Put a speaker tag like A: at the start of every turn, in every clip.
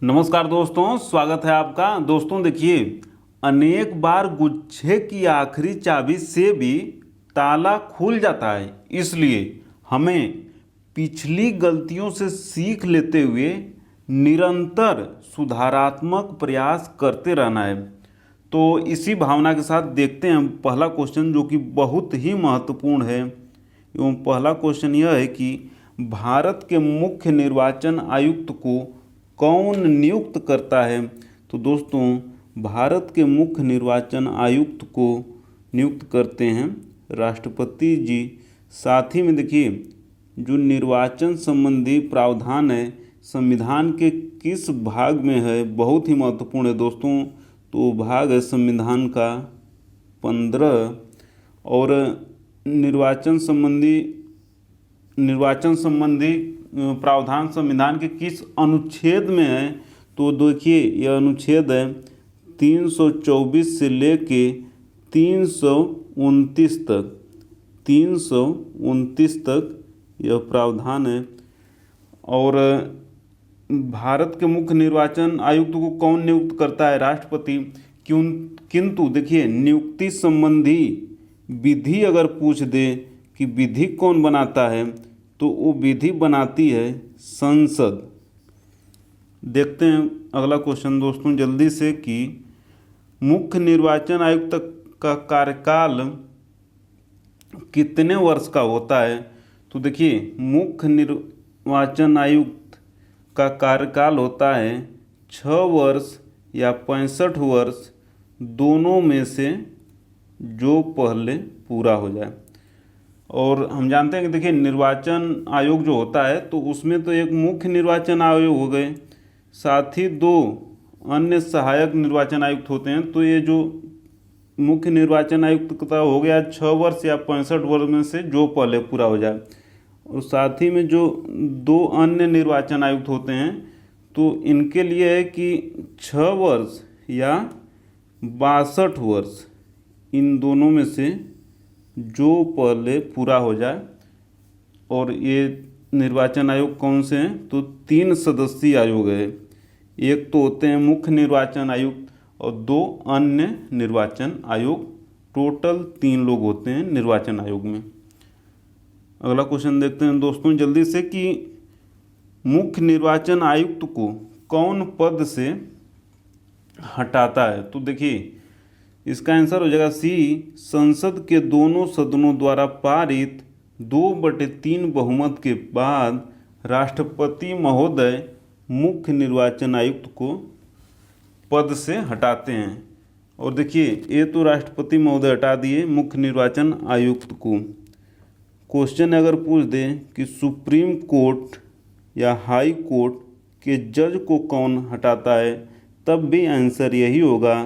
A: नमस्कार दोस्तों, स्वागत है आपका। दोस्तों देखिए, अनेक बार गुच्छे की आखिरी चाबी से भी ताला खुल जाता है। इसलिए हमें पिछली गलतियों से सीख लेते हुए निरंतर सुधारात्मक प्रयास करते रहना है। तो इसी भावना के साथ देखते हैं पहला क्वेश्चन, जो कि बहुत ही महत्वपूर्ण है। एवं पहला क्वेश्चन यह है कि भारत के मुख्य निर्वाचन आयुक्त को कौन नियुक्त करता है। तो दोस्तों, भारत के मुख्य निर्वाचन आयुक्त को नियुक्त करते हैं राष्ट्रपति जी। साथ ही में देखिए, जो निर्वाचन संबंधी प्रावधान है संविधान के किस भाग में है, बहुत ही महत्वपूर्ण है दोस्तों। तो भाग है संविधान का 15। और निर्वाचन संबंधी प्रावधान संविधान के किस अनुच्छेद में है। तो देखिए, यह अनुच्छेद है 324 से लेके 329 तक। 329 तक यह प्रावधान है। और भारत के मुख्य निर्वाचन आयुक्त को कौन नियुक्त करता है? राष्ट्रपति। किंतु देखिए, नियुक्ति संबंधी विधि अगर पूछ दे कि विधि कौन बनाता है, तो वो विधि बनाती है संसद। देखते हैं अगला क्वेश्चन दोस्तों जल्दी से, कि मुख्य निर्वाचन आयुक्त का कार्यकाल कितने वर्ष का होता है। तो देखिए, मुख्य निर्वाचन आयुक्त का कार्यकाल होता है 6 वर्ष या 65 वर्ष, दोनों में से जो पहले पूरा हो जाए। और हम जानते हैं कि देखिए, निर्वाचन आयोग जो होता है तो उसमें तो एक मुख्य निर्वाचन आयोग हो गए, साथ ही 2 अन्य सहायक निर्वाचन आयुक्त होते हैं। तो ये जो मुख्य निर्वाचन आयुक्त का हो गया 6 वर्ष या 65 वर्ष में से जो पहले पूरा हो जाए। और साथ ही में जो 2 अन्य निर्वाचन आयुक्त होते हैं, तो इनके लिए है कि 6 वर्ष या 62 वर्ष, इन दोनों में से जो पहले पूरा हो जाए। और ये निर्वाचन आयोग कौन से हैं? तो 3 सदस्यीय आयोग है। एक तो होते हैं मुख्य निर्वाचन आयुक्त और 2 अन्य निर्वाचन आयोग। टोटल 3 लोग होते हैं निर्वाचन आयोग में। अगला क्वेश्चन देखते हैं दोस्तों जल्दी से, कि मुख्य निर्वाचन आयुक्त को कौन पद से हटाता है। तो देखिए, इसका आंसर हो जाएगा सी, संसद के दोनों सदनों द्वारा पारित 2/3 बहुमत के बाद राष्ट्रपति महोदय मुख्य निर्वाचन आयुक्त को पद से हटाते हैं। और देखिए, ये तो राष्ट्रपति महोदय हटा दिए मुख्य निर्वाचन आयुक्त को। क्वेश्चन अगर पूछ दे कि सुप्रीम कोर्ट या हाई कोर्ट के जज को कौन हटाता है, तब भी आंसर यही होगा।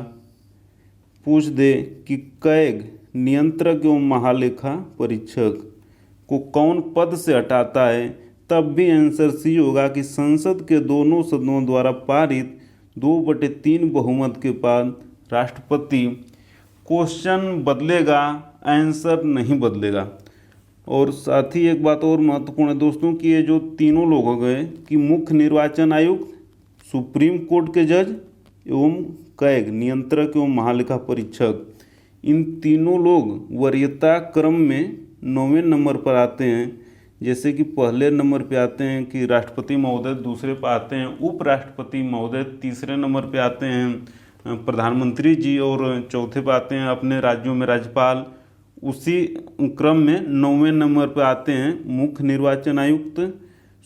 A: पूछ दे कि कैग नियंत्रक एवं महालेखा परीक्षक को कौन पद से हटाता है, तब भी आंसर सी होगा कि संसद के दोनों सदनों द्वारा पारित 2/3 बहुमत के बाद राष्ट्रपति। क्वेश्चन बदलेगा, आंसर नहीं बदलेगा। और साथ ही एक बात और महत्वपूर्ण है दोस्तों, कि ये जो तीनों लोग हो गए कि मुख्य निर्वाचन आयुक्त, सुप्रीम कोर्ट के जज एवं कैग नियंत्रक एवं महालेखा परीक्षक, इन तीनों लोग वरीयता क्रम में 9वें नंबर पर आते हैं। जैसे कि पहले नंबर पे आते हैं कि राष्ट्रपति महोदय, दूसरे पर आते हैं उपराष्ट्रपति महोदय, तीसरे नंबर पे आते हैं प्रधानमंत्री जी, और चौथे पे आते हैं अपने राज्यों में राज्यपाल। उसी क्रम में 9वें नंबर पर आते हैं मुख्य निर्वाचन आयुक्त,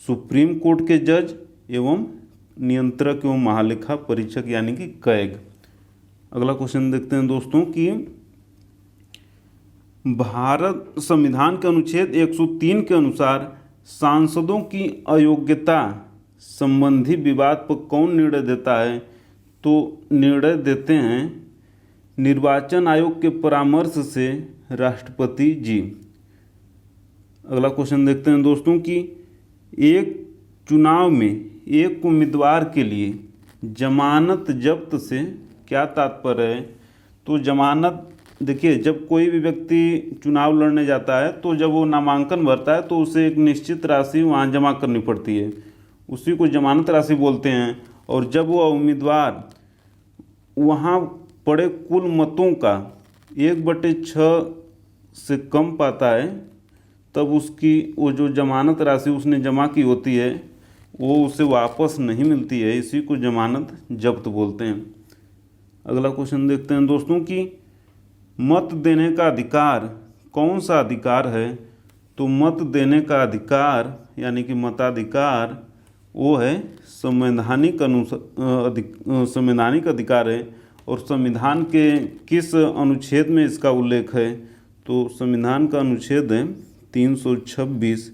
A: सुप्रीम कोर्ट के जज एवं नियंत्रक एवं महालेखा परीक्षक यानी कि कैग। अगला क्वेश्चन देखते हैं दोस्तों, कि भारत संविधान के अनुच्छेद 103 के अनुसार सांसदों की अयोग्यता संबंधी विवाद पर कौन निर्णय देता है। तो निर्णय देते हैं निर्वाचन आयोग के परामर्श से राष्ट्रपति जी। अगला क्वेश्चन देखते हैं दोस्तों, कि एक चुनाव में एक उम्मीदवार के लिए जमानत जब्त से क्या तात्पर्य है। तो जमानत, देखिए, जब कोई भी व्यक्ति चुनाव लड़ने जाता है तो जब वो नामांकन भरता है तो उसे एक निश्चित राशि वहाँ जमा करनी पड़ती है, उसी को जमानत राशि बोलते हैं। और जब वह उम्मीदवार वहाँ पड़े कुल मतों का 1/6 से कम पाता है, तब उसकी वो जो जमानत राशि उसने जमा की होती है वो उसे वापस नहीं मिलती है। इसी को जमानत जब्त बोलते हैं। अगला क्वेश्चन देखते हैं दोस्तों कि मत देने का अधिकार कौन सा अधिकार है। तो मत देने का अधिकार यानी कि मताधिकार वो है संवैधानिक अधिकार है। और संविधान के किस अनुच्छेद में इसका उल्लेख है। तो संविधान का अनुच्छेद है 326,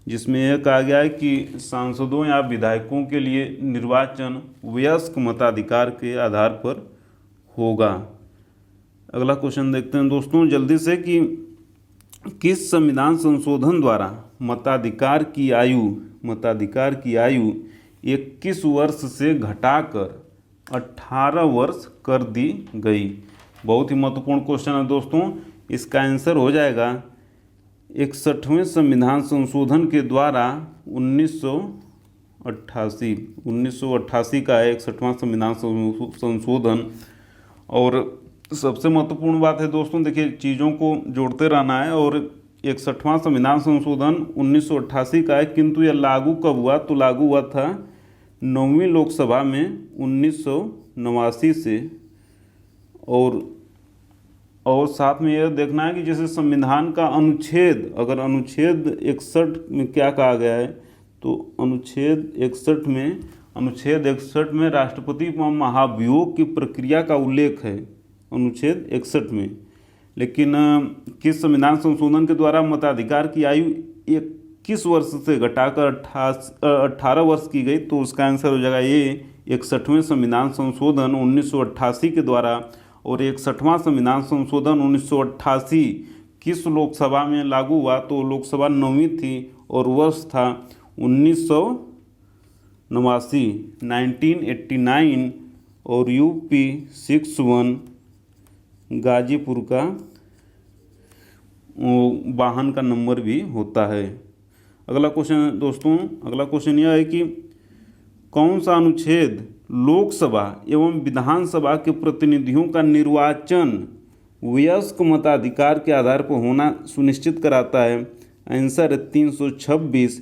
A: जिसमें यह कहा गया है कि सांसदों या विधायकों के लिए निर्वाचन वयस्क मताधिकार के आधार पर होगा। अगला क्वेश्चन देखते हैं दोस्तों जल्दी से कि किस संविधान संशोधन द्वारा मताधिकार की आयु 21 वर्ष से घटाकर 18 वर्ष कर दी गई। बहुत ही महत्वपूर्ण क्वेश्चन है दोस्तों। इसका आंसर हो जाएगा 61वें संविधान संशोधन के द्वारा 1988 का है 61वां संविधान संशोधन। और सबसे महत्वपूर्ण बात है दोस्तों, देखिए चीज़ों को जोड़ते रहना है। और 61वां संविधान संशोधन 1988 का है, किंतु यह लागू कब हुआ। तो लागू हुआ था 9वीं लोकसभा में 1989 से। और साथ में यह देखना है कि जैसे संविधान का अनुच्छेद, अगर अनुच्छेद 61 में क्या कहा गया है। तो अनुच्छेद 61 में राष्ट्रपति महाभियोग की प्रक्रिया का उल्लेख है अनुच्छेद 61 में। लेकिन किस संविधान संशोधन के द्वारा मताधिकार की आयु 21 वर्ष से घटाकर 18 वर्ष की गई। तो उसका आंसर हो जाएगा ये 61वें संविधान संशोधन 1988 के द्वारा। और 61वां संविधान संशोधन 1988 किस लोकसभा में लागू हुआ। तो लोकसभा 9वीं थी और वर्ष था 1989 और यूपी 61 गाजीपुर का वाहन का नंबर भी होता है। अगला क्वेश्चन दोस्तों, अगला क्वेश्चन यह है कि कौन सा अनुच्छेद लोकसभा एवं विधानसभा के प्रतिनिधियों का निर्वाचन वयस्क मताधिकार के आधार पर होना सुनिश्चित कराता है। आंसर है 326।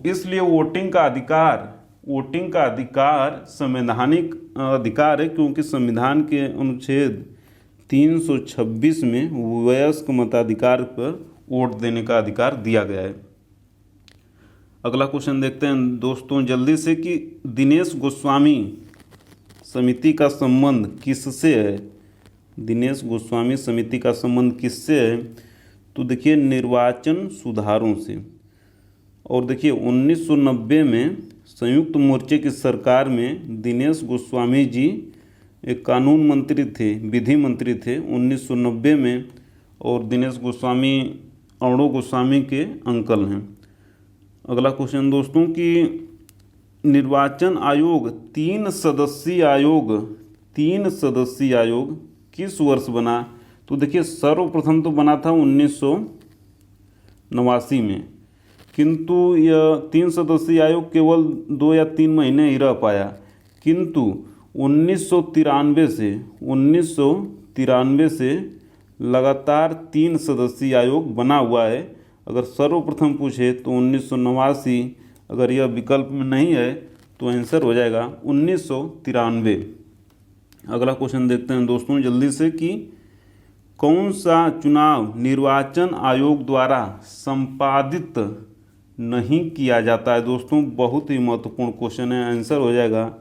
A: इसलिए वोटिंग का अधिकार संवैधानिक अधिकार है, क्योंकि संविधान के अनुच्छेद 326 में वयस्क मताधिकार पर वोट देने का अधिकार दिया गया है। अगला क्वेश्चन देखते हैं दोस्तों जल्दी से कि दिनेश गोस्वामी समिति का संबंध किससे है। दिनेश गोस्वामी समिति का संबंध किससे है। तो देखिए निर्वाचन सुधारों से। और देखिए 1990 में संयुक्त मोर्चे की सरकार में दिनेश गोस्वामी जी एक कानून मंत्री थे, विधि मंत्री थे 1990 में। और दिनेश गोस्वामी अर्णव गोस्वामी के अंकल हैं। अगला क्वेश्चन दोस्तों कि निर्वाचन आयोग 3 सदस्यीय आयोग किस वर्ष बना। तो देखिए सर्वप्रथम तो बना था 1989 में, किंतु यह 3 सदस्यीय आयोग केवल 2 या 3 महीने ही रह पाया। किंतु 1993 से लगातार 3 सदस्यीय आयोग बना हुआ है। अगर सर्वप्रथम पूछे तो 1989, अगर यह विकल्प में नहीं है तो आंसर हो जाएगा 1993। अगला क्वेश्चन देखते हैं दोस्तों जल्दी से कि कौन सा चुनाव निर्वाचन आयोग द्वारा संपादित नहीं किया जाता है। दोस्तों बहुत ही महत्वपूर्ण क्वेश्चन है। आंसर हो जाएगा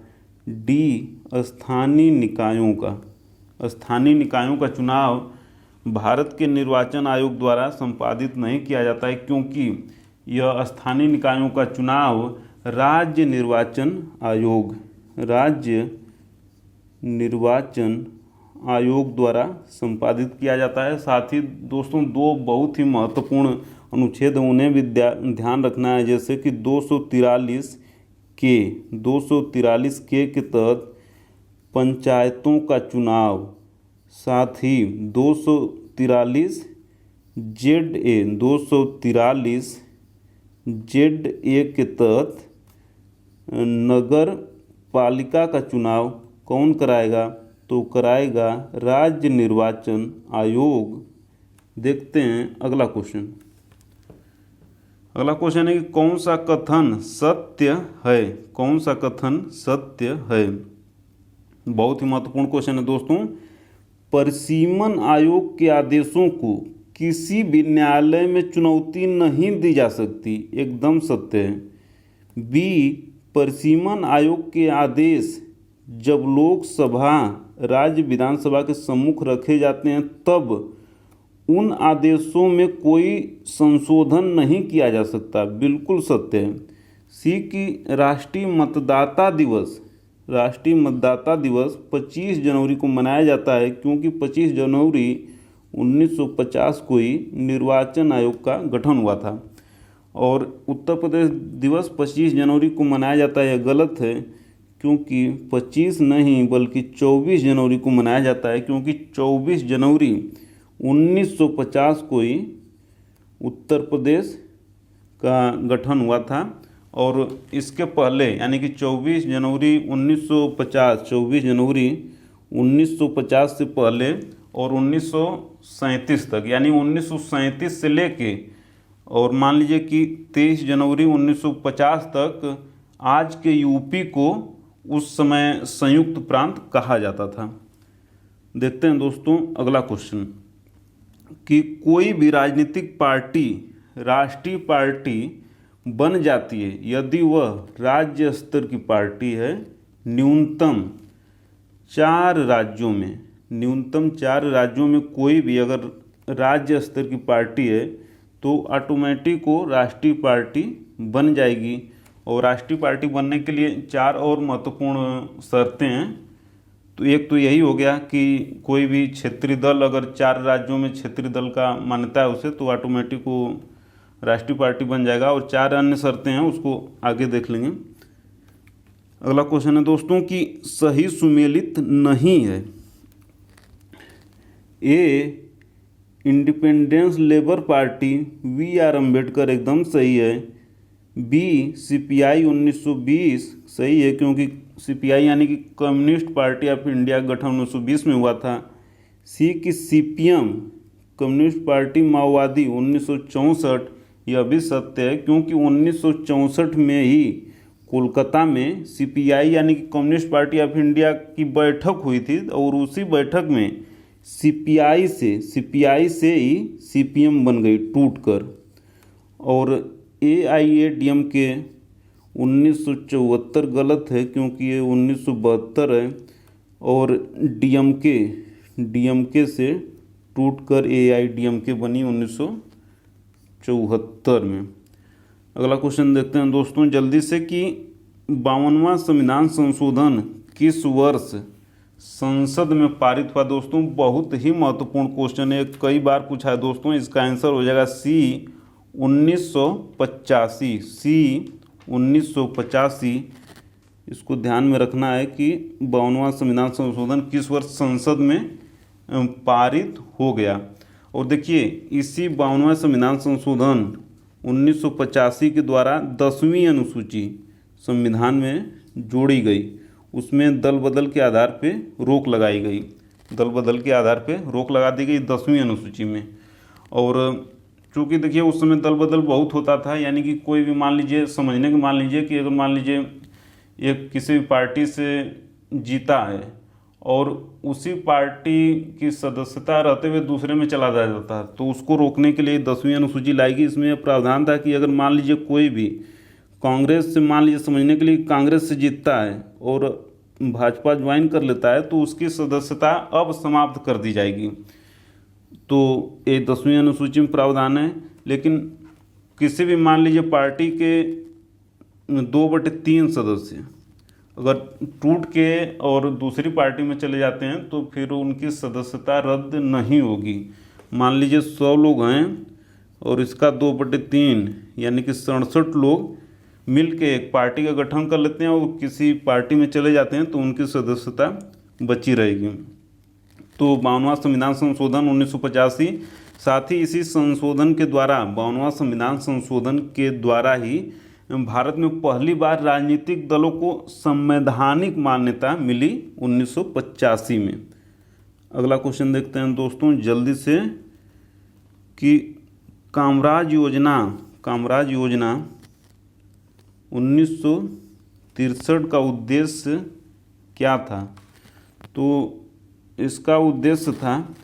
A: डी, स्थानीय निकायों का चुनाव भारत के निर्वाचन आयोग द्वारा संपादित नहीं किया जाता है, क्योंकि यह स्थानीय निकायों का चुनाव राज्य निर्वाचन आयोग द्वारा संपादित किया जाता है। साथ ही दोस्तों 2 बहुत ही महत्वपूर्ण अनुच्छेद उन्हें भी ध्यान रखना है, जैसे कि 243 के तहत पंचायतों का चुनाव, साथ ही 243 ZA के तहत नगर पालिका का चुनाव कौन कराएगा? तो कराएगा राज्य निर्वाचन आयोग। देखते हैं अगला क्वेश्चन। अगला क्वेश्चन है कि कौन सा कथन सत्य है? कौन सा कथन सत्य है? बहुत ही महत्वपूर्ण क्वेश्चन है दोस्तों। परिसीमन आयोग के आदेशों को किसी भी न्यायालय में चुनौती नहीं दी जा सकती, एकदम सत्य है। बी, परिसीमन आयोग के आदेश जब लोकसभा राज्य विधानसभा के सम्मुख रखे जाते हैं तब उन आदेशों में कोई संशोधन नहीं किया जा सकता, बिल्कुल सत्य है। सी की राष्ट्रीय मतदाता दिवस 25 जनवरी को मनाया जाता है क्योंकि 25 जनवरी 1950 को ही निर्वाचन आयोग का गठन हुआ था। और उत्तर प्रदेश दिवस 25 जनवरी को मनाया जाता है, यह गलत है क्योंकि 25 नहीं बल्कि 24 जनवरी को मनाया जाता है क्योंकि 24 जनवरी 1950 को ही उत्तर प्रदेश का गठन हुआ था। और इसके पहले यानी कि 24 जनवरी 1950 से पहले और 1937 तक, यानी 1937 से लेके और मान लीजिए कि 23 जनवरी 1950 तक आज के यूपी को उस समय संयुक्त प्रांत कहा जाता था। देखते हैं दोस्तों अगला क्वेश्चन कि कोई भी राजनीतिक पार्टी राष्ट्रीय पार्टी बन जाती है यदि वह राज्य स्तर की पार्टी है न्यूनतम 4 राज्यों में कोई भी अगर राज्य स्तर की पार्टी है तो ऑटोमेटिक वो राष्ट्रीय पार्टी बन जाएगी। और राष्ट्रीय पार्टी बनने के लिए 4 और महत्वपूर्ण शर्तें हैं। तो एक तो यही हो गया कि कोई भी क्षेत्रीय दल अगर 4 राज्यों में क्षेत्रीय दल का मान्यता है उसे तो ऑटोमेटिक वो राष्ट्रीय पार्टी बन जाएगा। और 4 अन्य शर्तें हैं, उसको आगे देख लेंगे। अगला क्वेश्चन है दोस्तों कि सही सुमेलित नहीं है। A, independence labour party V R. Ambedkar एकदम सही है। बी, सीपीआई 1920 सही है क्योंकि सीपीआई यानी कि कम्युनिस्ट पार्टी ऑफ इंडिया गठन 1920 में हुआ था। सी की सीपीएम कम्युनिस्ट पार्टी माओवादी 1964 यह भी सत्य है क्योंकि 1964 में ही कोलकाता में सीपीआई यानी कि कम्युनिस्ट पार्टी ऑफ इंडिया की बैठक हुई थी और उसी बैठक में सीपीआई से ही सीपीएम बन गई टूटकर। और एआईएडीएमके 1974 गलत है क्योंकि ये 1972 है और डीएमके से टूटकर एआईडीएमके बनी 1974 में। अगला क्वेश्चन देखते हैं दोस्तों जल्दी से कि 52वां संविधान संशोधन किस वर्ष संसद में पारित हुआ? दोस्तों बहुत ही महत्वपूर्ण क्वेश्चन है, कई बार पूछा है दोस्तों। इसका आंसर हो जाएगा सी 1985। इसको ध्यान में रखना है कि 52वां संविधान संशोधन किस वर्ष संसद में पारित हो गया। और देखिए इसी 52वां संविधान संशोधन 1985 के द्वारा 10वीं अनुसूची संविधान में जोड़ी गई। उसमें दल बदल के आधार पे रोक लगाई गई, रोक लगा दी गई 10वीं अनुसूची में। और चूँकि देखिए उस समय दल बदल बहुत होता था, यानी कि कोई भी मान लीजिए कि अगर मान लीजिए एक किसी भी पार्टी से जीता है और उसी पार्टी की सदस्यता रहते हुए दूसरे में चला जाता है तो उसको रोकने के लिए 10वीं अनुसूची लाई गई। इसमें प्रावधान था कि अगर मान लीजिए कोई भी कांग्रेस से समझने के लिए कांग्रेस से जीतता है और भाजपा ज्वाइन कर लेता है तो उसकी सदस्यता अब समाप्त कर दी जाएगी। तो ये 10वीं अनुसूची में प्रावधान है। लेकिन किसी भी मान लीजिए पार्टी के 2/3 सदस्य अगर टूट के और दूसरी पार्टी में चले जाते हैं तो फिर उनकी सदस्यता रद्द नहीं होगी। मान लीजिए 100 लोग हैं और इसका 2/3 यानी कि 67 लोग मिल के एक पार्टी का गठन कर लेते हैं और किसी पार्टी में चले जाते हैं तो उनकी सदस्यता बची रहेगी। तो 52वां संविधान संशोधन 1985, साथ ही इसी संशोधन के द्वारा 52वां संविधान संशोधन के द्वारा ही भारत में पहली बार राजनीतिक दलों को संवैधानिक मान्यता मिली 1985 में। अगला क्वेश्चन देखते हैं दोस्तों जल्दी से कि कामराज योजना 1963 का उद्देश्य क्या था? तो इसका उद्देश्य था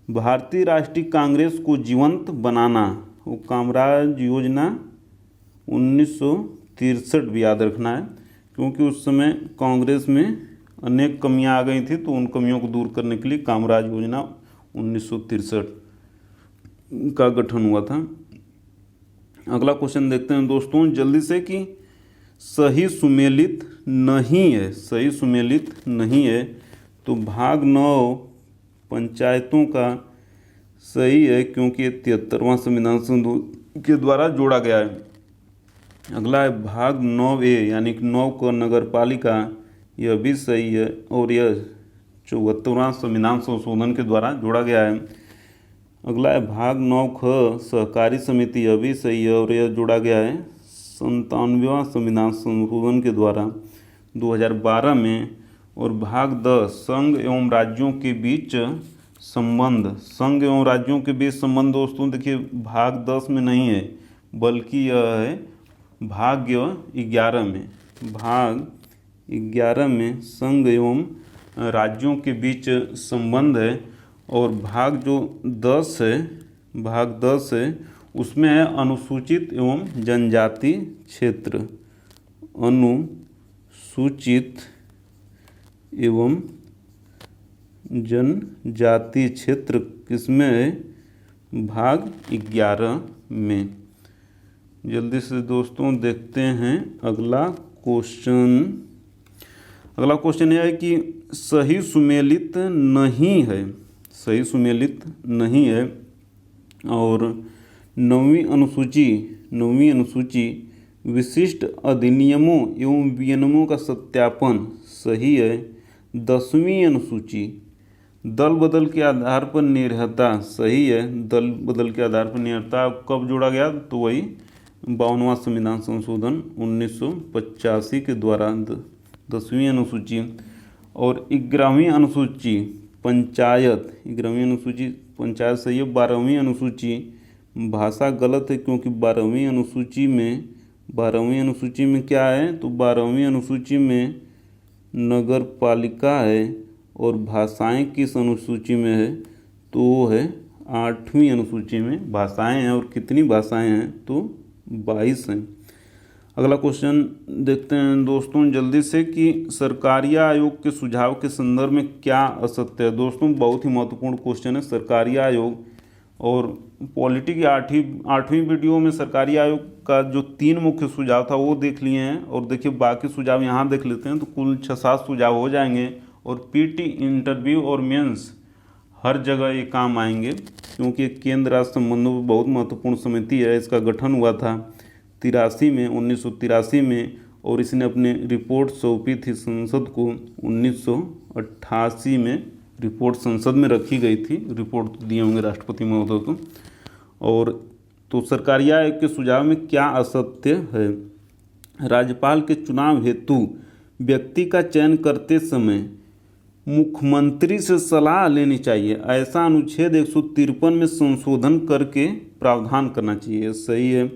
A: भारतीय राष्ट्रीय कांग्रेस को जीवंत बनाना। वो कामराज योजना 1963 भी याद रखना है, क्योंकि उस समय कांग्रेस में अनेक कमियां आ गई थी, तो उन कमियों को दूर करने के लिए कामराज योजना 1963 का गठन हुआ था। अगला क्वेश्चन देखते हैं दोस्तों जल्दी से कि सही सुमेलित नहीं है तो भाग 9 पंचायतों का सही है, क्योंकि 73वां संविधान संशोधन के द्वारा जोड़ा गया है। अगला है भाग 9A यानी कि 9 का नगर पालिका, यह भी सही है और यह 74वां संविधान संशोधन के द्वारा जोड़ा गया है। अगला है भाग 9ख सहकारी समिति, यह भी सही है और यह जोड़ा गया है 97वां संविधान संशोधन के द्वारा 2012 में। और भाग 10 संघ एवं राज्यों के बीच संबंध दोस्तों देखिए भाग 10 में नहीं है, बल्कि यह है भाग 11 में। भाग 11 में संघ एवं राज्यों के बीच संबंध है। और भाग जो 10 है उसमें है अनुसूचित एवं जनजाति क्षेत्र। अनुसूचित एवं जनजाति क्षेत्र किसमें है? भाग 11 में। जल्दी से दोस्तों देखते हैं अगला क्वेश्चन यह है कि सही सुमेलित नहीं है और नवीं अनुसूची विशिष्ट अधिनियमों एवं विनियमों का सत्यापन सही है। 10वीं अनुसूची दल बदल के आधार पर निर्भरता सही है। दल बदल के आधार पर निर्भरता कब जोड़ा गया? तो वही 52वां संविधान संशोधन 1985 के द्वारा 10वीं अनुसूची। और 11वीं अनुसूची पंचायत सही है। 12वीं अनुसूची भाषा गलत है, क्योंकि 12वीं अनुसूची में क्या है? तो 12वीं अनुसूची में नगर पालिका है। और भाषाएं किस अनुसूची में है? तो वो है 8वीं अनुसूची में भाषाएं हैं। और कितनी भाषाएं हैं? तो 22 हैं। अगला क्वेश्चन देखते हैं दोस्तों जल्दी से कि सरकारिया आयोग के सुझाव के संदर्भ में क्या असत्य है। दोस्तों बहुत ही महत्वपूर्ण क्वेश्चन है सरकारिया आयोग। और पॉलिटी की 8वीं वीडियो में सरकारिया आयोग का जो 3 मुख्य सुझाव था वो देख लिए हैं। और देखिए बाकी सुझाव यहाँ देख लेते हैं, तो कुल 6-7 सुझाव हो जाएंगे। और पीटी इंटरव्यू और मेंस हर जगह ये काम आएंगे, क्योंकि केंद्र राज्य संबंधों पर बहुत महत्वपूर्ण समिति है। इसका गठन हुआ था 1983 में और इसने अपनी रिपोर्ट सौंपी थी संसद को 1988 में। रिपोर्ट संसद में रखी गई थी, रिपोर्ट दिए होंगे राष्ट्रपति महोदय को। और तो सरकारिया आयोग के सुझाव में क्या असत्य है? राज्यपाल के चुनाव हेतु व्यक्ति का चयन करते समय मुख्यमंत्री से सलाह लेनी चाहिए, ऐसा अनुच्छेद 153 में संशोधन करके प्रावधान करना चाहिए, सही है।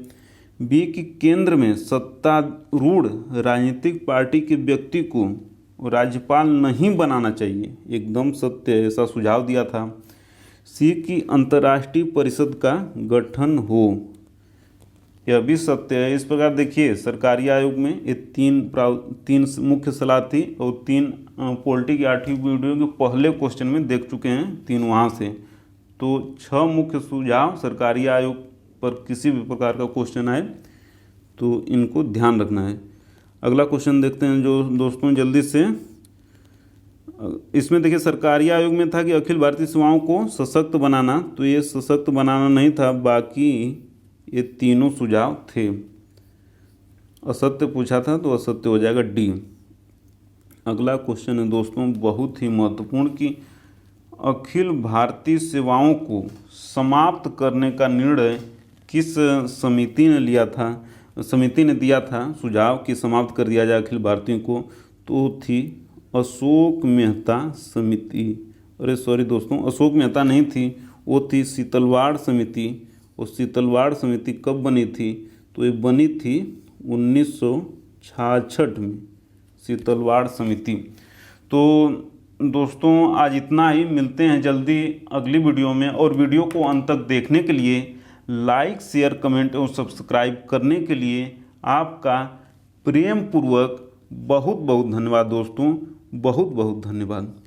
A: बी कि केंद्र में सत्तारूढ़ राजनीतिक पार्टी के व्यक्ति को राज्यपाल नहीं बनाना चाहिए, एकदम सत्य है, ऐसा सुझाव दिया था। सी की अंतर्राष्ट्रीय परिषद का गठन हो, यह भी सत्य है। इस प्रकार देखिए सरकारिया आयोग में ये 3 मुख्य सलाह थी और 3 पॉलिटी की 8वीं वीडियो के पहले क्वेश्चन में देख चुके हैं 3 वहाँ से। तो 6 मुख्य सुझाव सरकारिया आयोग पर किसी भी प्रकार का क्वेश्चन आए तो इनको ध्यान रखना है। अगला क्वेश्चन देखते हैं जो दोस्तों जल्दी से। इसमें देखिए सरकारिया आयोग में था कि अखिल भारतीय सेवाओं को सशक्त बनाना, तो ये सशक्त बनाना नहीं था, बाकी ये तीनों सुझाव थे। असत्य पूछा था तो असत्य हो जाएगा डी। अगला क्वेश्चन है दोस्तों बहुत ही महत्वपूर्ण कि अखिल भारतीय सेवाओं को समाप्त करने का निर्णय किस समिति ने लिया था? समिति ने दिया था सुझाव कि समाप्त कर दिया जाए अखिल भारतीयों को, तो थी अशोक मेहता समिति। अरे सॉरी दोस्तों, अशोक मेहता नहीं थी, वो थी सीतलवाड़ समिति। और सीतलवाड़ समिति कब बनी थी? तो ये बनी थी 1966 में, सीतलवाड़ समिति। तो दोस्तों आज इतना ही, मिलते हैं जल्दी अगली वीडियो में। और वीडियो को अंत तक देखने के लिए, लाइक शेयर कमेंट और सब्सक्राइब करने के लिए आपका प्रेम पूर्वक बहुत बहुत धन्यवाद दोस्तों, बहुत बहुत धन्यवाद।